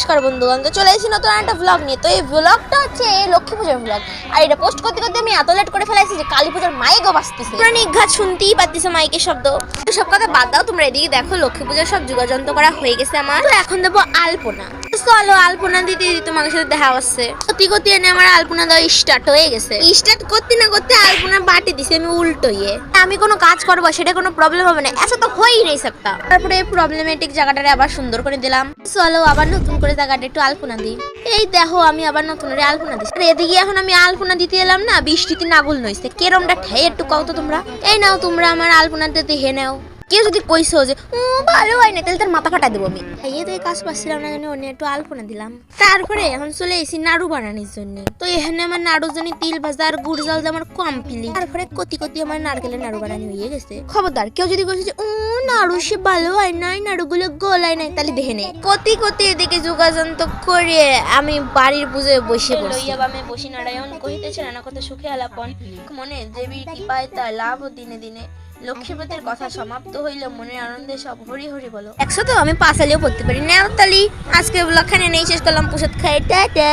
নমস্কার বন্ধুগণ, তো চলে এসেছি নতুন একটা ব্লগ নিয়ে। তো এই ব্লগটা হচ্ছে লক্ষ্মী পূজার ব্লগ। আর এটা পোস্ট করতে করতে আমি এত লেট করে ফেলাইছি যে কালী পূজার মাইকও বাজতেছে, তোমরা নিঘাত শুনতেই পাচ্ছিস মাইকের শব্দ। তো সব কথা বাদ দাও, তোমরা এদিকে দেখো লক্ষ্মী পূজার সব যোগাযন্ত্র করা হয়ে গেছে আমার। তো এখন দেবো আলপনা। চলো আলপনা দিতে দিতে তোমার সাথে দেখা হচ্ছে। কতি কতি এনে আমার আলপনা দেওয়া স্টার্ট হয়ে গেছে। স্টার্ট করতে না করতে আলপনা বাটি দিছে আমি উল্টো ইয়ে। আমি কোনো কাজ করবো সেটা কোনো প্রবলেম হবে না, এসব তো হয়েই নেই সপ্তাহ। তারপরে প্রবলেমেটিক জায়গাটারে আবার সুন্দর করে দিলাম। চলো আবার নতুন করে জায়গাটা একটু আলপনা দিই। এই দেখো আমি আবার নতুন করে আলপনা দিচ্ছি। আর এদিকে এখন আমি আলপনা দিতে এলাম না, বৃষ্টিতে নাগুল নইছে। কেরমটা ঠেয়ে একটু কও তো তোমরা। এই নাও তোমরা আমার আলপনাটা দেখে নাও। কেউ যদি কইছো যে ভালো হয় না তাহলে তার মাথা ফাটা দেবো আমি। এই তো এই কাজ পাচ্ছিলাম না জন্য অন্য একটু আলপনা দিলাম। তারপরে এখন চলে এসেছি নাড়ু বানানোর জন্য। তো এখানে আমার নাড়ুর জন্য তিল ভাজা আর গুড় জল আমার কমপ্লিট। তারপরে কতি কতি আমার নারকেলের নাড়ু বানানো হয়ে গেছে। খবরদার কেউ যদি বলছে যে নাড়ু সে ভালো হয় নাই, নাড়ুগুলো গলায় নাই, তাহলে দেখে নে। কতি কতি এদিকে যোগাযন্ত্র করে আমি বাড়ির পুজোয় বসে লইয়া বামে বসি নারায়ণ কহিতেছে নানা কথা সুখে আলাপন মনে দেবীর কৃপায় তার লাভ দিনে দিনে। লক্ষ্মীপতির কথা সমাপ্ত হইল, মনের আনন্দে সব হরি হরি বলো। একশো তো আমি পাঁচালিও পড়তে পারি না। তাহলে আজকে ব্লগখানে নেই শেষ করলাম, প্রসাদ খাই টাটা।